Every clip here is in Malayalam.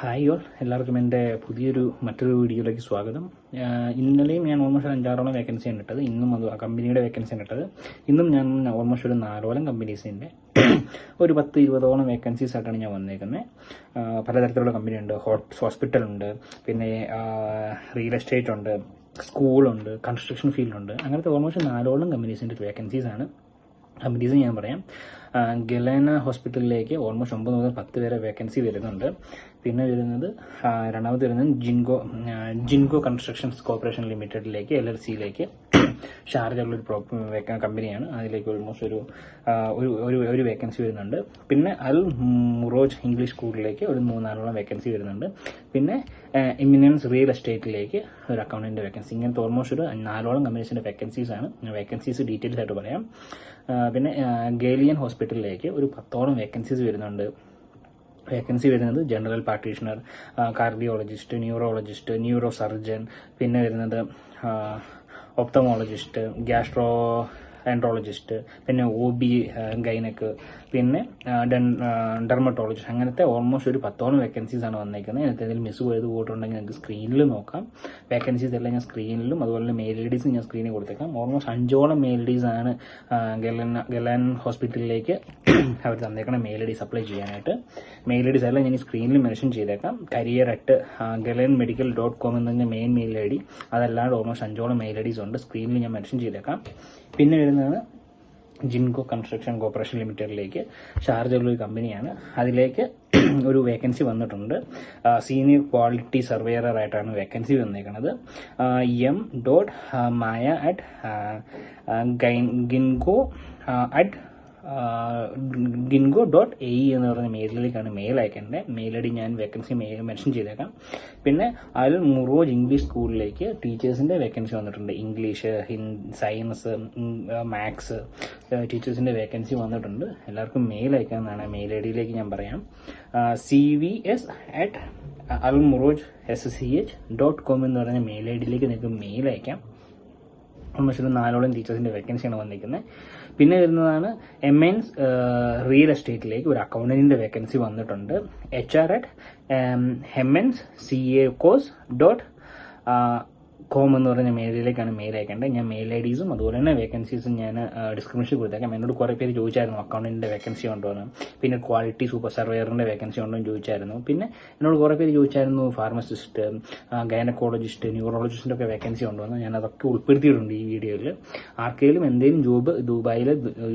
ഹായ് ഓൾ, എല്ലാവർക്കും എൻ്റെ മറ്റൊരു വീഡിയോയിലേക്ക് സ്വാഗതം. ഇന്നലെയും ഞാൻ ഓൾമോസ്റ്റ് 5-6ഓളം വേക്കൻസിയാണ് ഇട്ടത്. ഇന്നും അത് കമ്പനിയുടെ വേക്കൻസിയാണ് ഇട്ടത്. ഇന്നും ഞാൻ ഓൾമോസ്റ്റ് ഒരു 4ഓളം കമ്പനീസിൻ്റെ ഒരു 10-20ഓളം വേക്കൻസീസ് ആയിട്ടാണ് ഞാൻ വന്നേക്കുന്നത്. പലതരത്തിലുള്ള കമ്പനിയുണ്ട്, ഹോസ്പിറ്റലുണ്ട്, പിന്നെ റിയൽ എസ്റ്റേറ്റ് ഉണ്ട്, സ്കൂളുണ്ട്, കൺസ്ട്രക്ഷൻ ഫീൽഡുണ്ട്. അങ്ങനത്തെ ഓൾമോസ്റ്റ് 4ഓളം കമ്പനീസിൻ്റെ വേക്കൻസീസാണ്. കമ്പനീസ് ഞാൻ പറയാം. ഗലേന ഹോസ്പിറ്റലിലേക്ക് ഓൾമോസ്റ്റ് 9 മുതൽ 10 വരെ വേക്കൻസി വരുന്നുണ്ട്. പിന്നെ രണ്ടാമത് വരുന്നത് ജിൻകോ കൺസ്ട്രക്ഷൻസ് കോർപ്പറേഷൻ ലിമിറ്റഡിലേക്ക് LLCയിലേക്ക് ഷാർജയിലുള്ളൊരു കമ്പനിയാണ്. അതിലേക്ക് ഓൾമോസ്റ്റ് ഒരു വേക്കൻസി വരുന്നുണ്ട്. പിന്നെ അൽ മുറോജ് ഇംഗ്ലീഷ് സ്കൂളിലേക്ക് ഒരു 3-4ഓളം വേക്കൻസി വരുന്നുണ്ട്. പിന്നെ ഇമിനൻസ് റിയൽ എസ്റ്റേറ്റിലേക്ക് ഒരു അക്കൗണ്ടന്റ് വേക്കൻസി. ഇങ്ങനത്തെ ഓൾമോസ്റ്റ് ഒരു 4ഓളം കമ്പനീസിൻ്റെ വേക്കൻസീസാണ്. വേക്കൻസീസ് ഡീറ്റെയിൽസ് ആയിട്ട് പറയാം. പിന്നെ ഗേലിയൻ ഹോസ്പിറ്റലിലേക്ക് ഒരു 10ഓളം വേക്കൻസീസ് വരുന്നുണ്ട്. വേക്കൻസി വരുന്നത് general practitioner, cardiologist, neurologist, neuro surgeon, പിന്നെ വരുന്നത് ഒപ്തമോളജിസ്റ്റ്, ഗ്യാസ്ട്രോ എൻട്രോളജിസ്റ്റ്, പിന്നെ OB ഗൈനക്ക്, പിന്നെ ഡെർമറ്റോളജിസ്റ്റ്. അങ്ങനത്തെ ഓൾമോസ്റ്റ് ഒരു 10ഓളം വേക്കൻസീസ് ആണ് വന്നേക്കുന്നത്. എന്തെങ്കിലും മിസ് പോയിട്ടുണ്ടെങ്കിൽ നിങ്ങൾക്ക് സ്ക്രീനിൽ നോക്കാം. വേക്കൻസീസ് എല്ലാം ഞാൻ സ്ക്രീനിലും അതുപോലെ മെയിൽ ഐഡീസും ഞാൻ സ്ക്രീനിൽ കൊടുത്തേക്കാം. ഓൾമോസ്റ്റ് 5ഓളം മെയിൽ ഐഡീസ് ആണ് ഗലാൻ ഹോസ്പിറ്റലിലേക്ക് അവർ തന്നേക്കണം മെയിൽ ഐഡീസ് അപ്ലൈ ചെയ്യാനായിട്ട്. മെയിൽ ഐഡീസ് എല്ലാം ഞാൻ സ്ക്രീനിൽ മെൻഷൻ ചെയ്തേക്കാം. career@galanmedical.com എന്ന മെയിൻ മെയിൽ ഐ ഡി. അതല്ലാണ്ട് ഓൾമോസ്റ്റ് 5ഓളം മെയിൽ ഐഡീസ് ഉണ്ട്. സ്ക്രീനിൽ ഞാൻ മെൻഷൻ ചെയ്തേക്കാം. പിന്നെ വരുന്നത് ജിൻകോ കൺസ്ട്രക്ഷൻ കോർപ്പറേഷൻ ലിമിറ്റഡിലേക്ക്, ഷാർജയിലുള്ള ഒരു കമ്പനിയാണ്. അതിലേക്ക് ഒരു വേക്കൻസി വന്നിട്ടുണ്ട്. സീനിയർ ക്വാളിറ്റി സർവേയർ ആയിട്ടാണ് വേക്കൻസി വന്നേക്കുന്നത്. maya@gingo.ae എന്ന് പറഞ്ഞ മെയിലിലേക്കാണ് മെയിൽ അയക്കേണ്ടത്. മെയിൽ ഐ ഡി ഞാൻ വേക്കൻസി മെൻഷൻ ചെയ്തേക്കാം. പിന്നെ അൽ മുറോജ് ഇംഗ്ലീഷ് സ്കൂളിലേക്ക് ടീച്ചേഴ്സിൻ്റെ വേക്കൻസി വന്നിട്ടുണ്ട്. ഇംഗ്ലീഷ്, സയൻസ്, മാത്സ് ടീച്ചേഴ്സിൻ്റെ വേക്കൻസി വന്നിട്ടുണ്ട്. എല്ലാവർക്കും മെയിൽ അയക്കാമെന്നാണ്. മെയിൽ ഐ ഡിയിലേക്ക് ഞാൻ പറയാം. cvs@almurojsch.com എന്ന് പറഞ്ഞ മെയിൽ ഐ ഡിയിലേക്ക് നിങ്ങൾക്ക് മെയിൽ അയക്കാം. ഓൾമോസ്റ്റ് ഒരു 4ഓളം ടീച്ചേഴ്സിൻ്റെ വേക്കൻസിയാണ് വന്നിരിക്കുന്നത്. പിന്നെ വരുന്നതാണ് MNs റിയൽ എസ്റ്റേറ്റിലേക്ക് ഒരു അക്കൗണ്ടന്റിൻ്റെ വേക്കൻസി വന്നിട്ടുണ്ട്. HR@mncacos.com എന്ന് പറഞ്ഞ മെയിലിലേക്കാണ് മെയിൽ അയക്കേണ്ടത്. ഞാൻ മെയിൽ ഐ ഡീസും അതുപോലെ തന്നെ വേക്കൻസീസും ഞാൻ ഡിസ്ക്രിപ്ഷനിൽ കൊടുത്തേക്കാം. എന്നോട് കുറേ പേര് ചോദിച്ചായിരുന്നു അക്കൗണ്ടന്റിൻ്റെ വേക്കൻസി ഉണ്ടോ എന്ന്. പിന്നെ ക്വാളിറ്റി സൂപ്പർ സർവേയറിൻ്റെ വേക്കൻസി ഉണ്ടോ എന്ന് ചോദിച്ചായിരുന്നു. പിന്നെ എന്നോട് കുറേ പേര് ചോദിച്ചായിരുന്നു ഫാർമസിസ്റ്റ്, ഗൈനക്കോളജിസ്റ്റ്, ന്യൂറോളജിസ്റ്റിൻ്റെ ഒക്കെ വേക്കൻസി ഉണ്ടോ എന്ന്. ഞാൻ അതൊക്കെ ഉൾപ്പെടുത്തിയിട്ടുണ്ട് ഈ വീഡിയോയിൽ. ആർക്കെങ്കിലും എന്തെങ്കിലും ജോബ്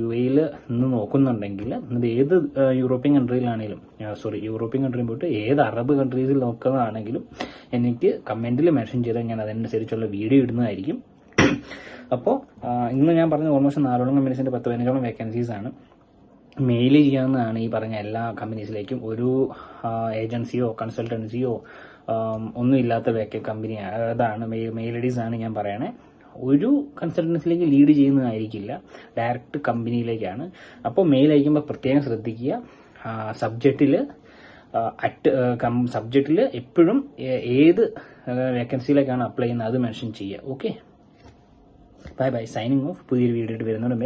UAE നിന്ന് നോക്കുന്നുണ്ടെങ്കിൽ, അത് ഏത് യൂറോപ്യൻ കൺട്രിയിൽ പോയിട്ട് ഏത് അറബ് കൺട്രീസിൽ നോക്കുന്നതാണെങ്കിലും എനിക്ക് കമൻറ്റിൽ മെൻഷൻ ചെയ്താൽ ഞാൻ അതനുസരിച്ചുള്ള വീഡിയോ ഇടുന്നതായിരിക്കും. അപ്പോൾ ഇന്ന് ഞാൻ പറഞ്ഞ ഓൾമോസ്റ്റ് 4ഓളം കമ്പനീസിൻ്റെ 10-15ഓളം വേക്കൻസീസാണ്. മെയിൽ ചെയ്യാവുന്നതാണ് ഈ പറഞ്ഞ എല്ലാ കമ്പനീസിലേക്കും. ഒരു ഏജൻസിയോ കൺസൾട്ടൻസിയോ ഒന്നും ഇല്ലാത്ത കമ്പനി അതാണ് മെയിൽ ഐഡീസ് ആണ് ഞാൻ പറയണേ. ഒരു കൺസൾട്ടൻസിലേക്ക് ലീഡ് ചെയ്യുന്നതായിരിക്കില്ല, ഡയറക്റ്റ് കമ്പനിയിലേക്കാണ്. അപ്പോൾ മെയിൽ അയക്കുമ്പോൾ പ്രത്യേകം ശ്രദ്ധിക്കുക. സബ്ജക്റ്റിൽ എപ്പോഴും ഏത് വേക്കൻസിയിലേക്കാണ് അപ്ലൈ ചെയ്യുന്നത് അത് മെൻഷൻ ചെയ്യുക. Okay, bye. Signing off. പുതിയൊരു വീഡിയോ ആയിട്ട് വരുന്നതിന്